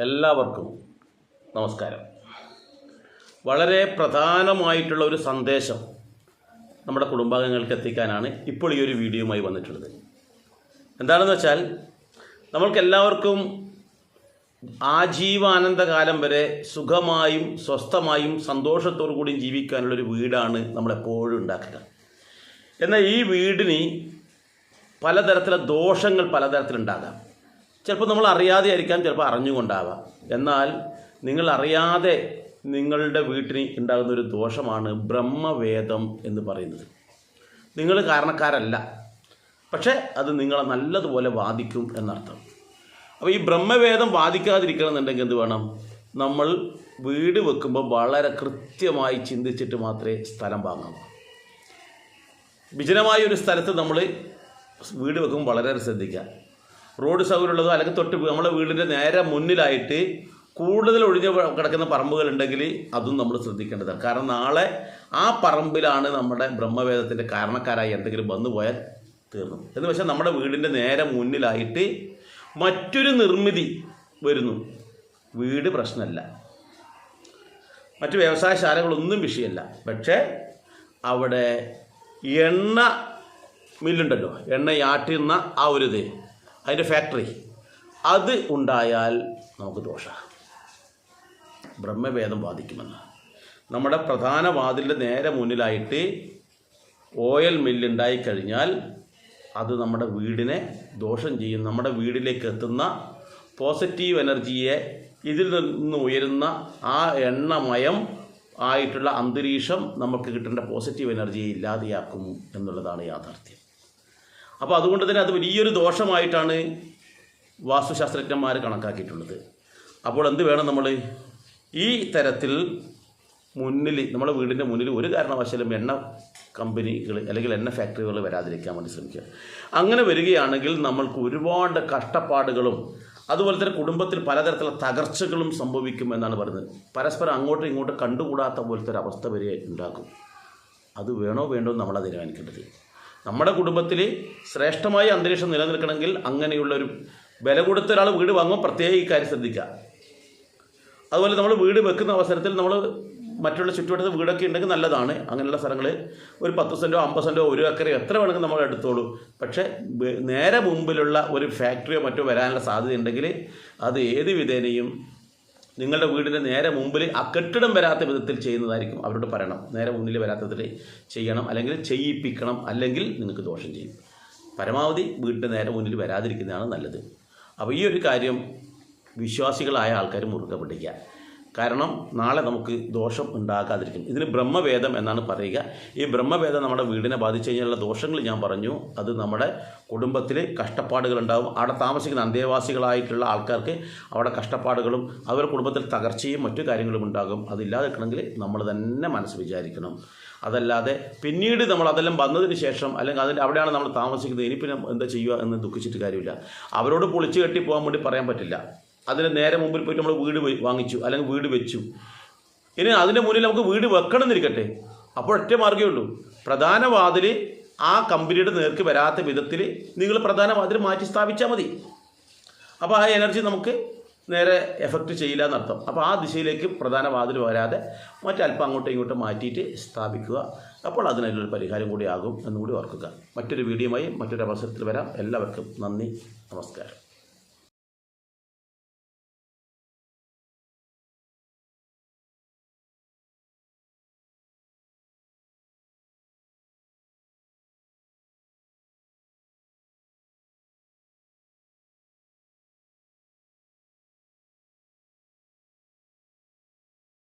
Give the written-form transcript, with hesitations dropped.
എല്ലാവർക്കും നമസ്കാരം. വളരെ പ്രധാനമായിട്ടുള്ള ഒരു സന്ദേശം നമ്മുടെ കുടുംബാംഗങ്ങൾക്ക് എത്തിക്കാനാണ് ഇപ്പോൾ ഈ ഒരു വീഡിയോയുമായി വന്നിട്ടുള്ളത്. എന്താണെന്ന് വെച്ചാൽ, നമ്മൾക്കെല്ലാവർക്കും ആജീവാനന്തകാലം വരെ സുഖമായും സ്വസ്ഥമായും സന്തോഷത്തോടു കൂടിയും ജീവിക്കാനുള്ളൊരു വീടാണ് നമ്മളെപ്പോഴും ഉണ്ടാക്കുക. എന്നാൽ ഈ വീടിന് പലതരത്തിലുള്ള ദോഷങ്ങൾ പലതരത്തിലുണ്ടാകാം. ചിലപ്പോൾ നമ്മൾ അറിയാതെ ആയിരിക്കാം, ചിലപ്പോൾ അറിഞ്ഞുകൊണ്ടാവാം. എന്നാൽ നിങ്ങൾ അറിയാതെ നിങ്ങളുടെ വീട്ടിന് ഉണ്ടാകുന്ന ഒരു ദോഷമാണ് ബ്രഹ്മവേദം എന്ന് പറയുന്നത്. നിങ്ങൾ കാരണക്കാരല്ല, പക്ഷേ അത് നിങ്ങളെ നല്ലതുപോലെ ബാധിക്കും എന്നർത്ഥം. അപ്പോൾ ഈ ബ്രഹ്മവേദം ബാധിക്കാതിരിക്കണമെന്നുണ്ടെങ്കിൽ എന്ത് വേണം? നമ്മൾ വീട് വെക്കുമ്പോൾ വളരെ കൃത്യമായി ചിന്തിച്ചിട്ട് മാത്രമേ സ്ഥലം വാങ്ങാവൂ. വിജനമായ ഒരു സ്ഥലത്ത് നമ്മൾ വീട് വെക്കുമ്പോൾ വളരെ ശ്രദ്ധിക്കുക. റോഡ് സൗകര്യമുള്ളതോ അല്ലെങ്കിൽ തൊട്ട് നമ്മുടെ വീടിൻ്റെ നേരെ മുന്നിലായിട്ട് കൂടുതൽ ഒഴിഞ്ഞ് കിടക്കുന്ന പറമ്പുകളുണ്ടെങ്കിൽ അതും നമ്മൾ ശ്രദ്ധിക്കേണ്ടതാണ്. കാരണം നാളെ ആ പറമ്പിലാണ് നമ്മുടെ ബ്രഹ്മവേദത്തിൻ്റെ കാരണക്കാരായി എന്തെങ്കിലും വന്നു പോയാൽ തീർന്നു. എന്ന് വെച്ചാൽ നമ്മുടെ വീടിൻ്റെ നേരെ മുന്നിലായിട്ട് മറ്റൊരു നിർമ്മിതി വരുന്നു, വീട് പ്രശ്നമല്ല, മറ്റ് വ്യവസായശാലകളൊന്നും വിഷയമല്ല. പക്ഷേ അവിടെ എണ്ണ മില്ലുണ്ടല്ലോ, എണ്ണയാട്ടുന്ന ആ ഒരു ഇത്, അതിൻ്റെ ഫാക്ടറി, അത് ഉണ്ടായാൽ നമുക്ക് ദോഷമാണ്, ബ്രഹ്മവേദം ബാധിക്കുമെന്ന്. നമ്മുടെ പ്രധാന വാതിലിൻ്റെ നേരെ മുന്നിലായിട്ട് ഓയിൽ മില്ലുണ്ടായിക്കഴിഞ്ഞാൽ അത് നമ്മുടെ വീടിനെ ദോഷം ചെയ്യും. നമ്മുടെ വീട്ടിലേക്ക് എത്തുന്ന പോസിറ്റീവ് എനർജിയെ, ഇതിൽ നിന്ന് ഉയരുന്ന ആ എണ്ണമയം ആയിട്ടുള്ള അന്തരീക്ഷം നമുക്ക് കിട്ടേണ്ട പോസിറ്റീവ് എനർജിയെ ഇല്ലാതെയാക്കും എന്നുള്ളതാണ് യാഥാർത്ഥ്യം. അപ്പോൾ അതുകൊണ്ട് തന്നെ അത് വലിയൊരു ദോഷമായിട്ടാണ് വാസ്തുശാസ്ത്രജ്ഞന്മാർ കണക്കാക്കിയിട്ടുള്ളത്. അപ്പോൾ എന്ത് വേണം? നമ്മൾ ഈ തരത്തിൽ മുന്നിൽ, നമ്മുടെ വീടിൻ്റെ മുന്നിൽ ഒരു കാരണവശാലും എണ്ണ കമ്പനികൾ അല്ലെങ്കിൽ എണ്ണ ഫാക്ടറികൾ വരാതിരിക്കാൻ വേണ്ടി ശ്രമിക്കുക. അങ്ങനെ വരികയാണെങ്കിൽ നമ്മൾക്ക് ഒരുപാട് കഷ്ടപ്പാടുകളും അതുപോലെ തന്നെ കുടുംബത്തിൽ പലതരത്തിലുള്ള തകർച്ചകളും സംഭവിക്കും എന്നാണ് പറയുന്നത്. പരസ്പരം അങ്ങോട്ടും ഇങ്ങോട്ടും കണ്ടുകൂടാത്ത പോലത്തെ ഒരു അവസ്ഥ വരെ ഉണ്ടാക്കും. അത് വേണോ വേണ്ടോ നമ്മളത് തീരുമാനിക്കേണ്ടത്. നമ്മുടെ കുടുംബത്തിൽ ശ്രേഷ്ഠമായ അന്തരീക്ഷം നിലനിൽക്കണമെങ്കിൽ അങ്ങനെയുള്ളൊരു വില കൊടുത്ത ഒരാൾ വീട് വാങ്ങുമ്പോൾ പ്രത്യേക ഈ കാര്യം ശ്രദ്ധിക്കുക. അതുപോലെ നമ്മൾ വീട് വെക്കുന്ന അവസരത്തിൽ നമ്മൾ മറ്റുള്ള ചുറ്റുവട്ടത്ത് വീടൊക്കെ ഉണ്ടെങ്കിൽ നല്ലതാണ്. അങ്ങനെയുള്ള സ്ഥലങ്ങൾ ഒരു 10 സെൻറ്റോ 50 സെൻറ്റോ 1 ഏക്കറോ എത്ര വേണമെങ്കിൽ നമ്മൾ എടുത്തോളൂ. പക്ഷേ നേരെ മുമ്പിലുള്ള ഒരു ഫാക്ടറിയോ മറ്റോ വരാനുള്ള സാധ്യത ഉണ്ടെങ്കിൽ അത് ഏത് വിധേനയും നിങ്ങളുടെ വീടിൻ്റെ നേരെ മുമ്പിൽ ആ കെട്ടിടം വരാത്ത വിധത്തിൽ ചെയ്യുന്നതായിരിക്കും. അവരോട് പറയണം, നേരെ മുന്നിൽ വരാത്ത വിധത്തിൽ ചെയ്യണം, അല്ലെങ്കിൽ ചെയ്യിപ്പിക്കണം, അല്ലെങ്കിൽ നിങ്ങൾക്ക് ദോഷം ചെയ്യും. പരമാവധി വീടിൻ്റെ നേരെ മുന്നിൽ വരാതിരിക്കുന്നതാണ് നല്ലത്. അപ്പോൾ ഈ ഒരു കാര്യം വിശ്വാസികളായ ആൾക്കാർ മുറുകെ പിടിക്കുക. കാരണം നാളെ നമുക്ക് ദോഷം ഉണ്ടാകാതിരിക്കും. ഇതിന് ബ്രഹ്മവേദം എന്നാണ് പറയുക. ഈ ബ്രഹ്മവേദം നമ്മുടെ വീടിനെ ബാധിച്ചു കഴിഞ്ഞാലുള്ള ദോഷങ്ങൾ ഞാൻ പറഞ്ഞു. അത് നമ്മുടെ കുടുംബത്തിൽ കഷ്ടപ്പാടുകളുണ്ടാകും. അവിടെ താമസിക്കുന്ന അന്തേവാസികളായിട്ടുള്ള ആൾക്കാർക്ക് അവിടെ കഷ്ടപ്പാടുകളും അവരുടെ കുടുംബത്തിൽ തകർച്ചയും മറ്റു കാര്യങ്ങളും ഉണ്ടാകും. അതില്ലാതിരിക്കണമെങ്കിൽ നമ്മൾ തന്നെ മനസ്സ് വിചാരിക്കണം. അതല്ലാതെ പിന്നീട് നമ്മൾ അതെല്ലാം വന്നതിന് ശേഷം, അല്ലെങ്കിൽ അതിൻ്റെ അവിടെയാണ് നമ്മൾ താമസിക്കുന്നത്, ഇനി പിന്നെ എന്താ ചെയ്യുക എന്ന് ദുഃഖിച്ചിട്ട് കാര്യമില്ല. അവരോട് പൊളിച്ചു കെട്ടി പോകാൻ വേണ്ടി പറയാൻ പറ്റില്ല. അതിന് നേരെ മുമ്പിൽ പോയിട്ട് നമ്മൾ വീട് വാങ്ങിച്ചു അല്ലെങ്കിൽ വീട് വെച്ചു, ഇനി അതിൻ്റെ മുന്നിൽ നമുക്ക് വീട് വെക്കണം എന്നിരിക്കട്ടെ. അപ്പോൾ ഒറ്റ മാർഗ്ഗമേ ഉള്ളൂ. പ്രധാന വാതിൽ ആ കമ്പനിയുടെ നേർക്ക് വരാത്ത വിധത്തിൽ നിങ്ങൾ പ്രധാന വാതിൽ മാറ്റി സ്ഥാപിച്ചാൽ മതി. അപ്പോൾ ആ എനർജി നമുക്ക് നേരെ എഫക്റ്റ് ചെയ്യില്ല എന്നർത്ഥം. അപ്പോൾ ആ ദിശയിലേക്ക് പ്രധാന വാതിൽ വരാതെ മറ്റല്പം അങ്ങോട്ടും ഇങ്ങോട്ടും മാറ്റിയിട്ട് സ്ഥാപിക്കുക. അപ്പോൾ അതിനൊരു പരിഹാരം കൂടി ആകും എന്നുകൂടി ഓർക്കുക. മറ്റൊരു വീഡിയോയുമായി മറ്റൊരു അവസരത്തിൽ വരാം. എല്ലാവർക്കും നന്ദി, നമസ്കാരം.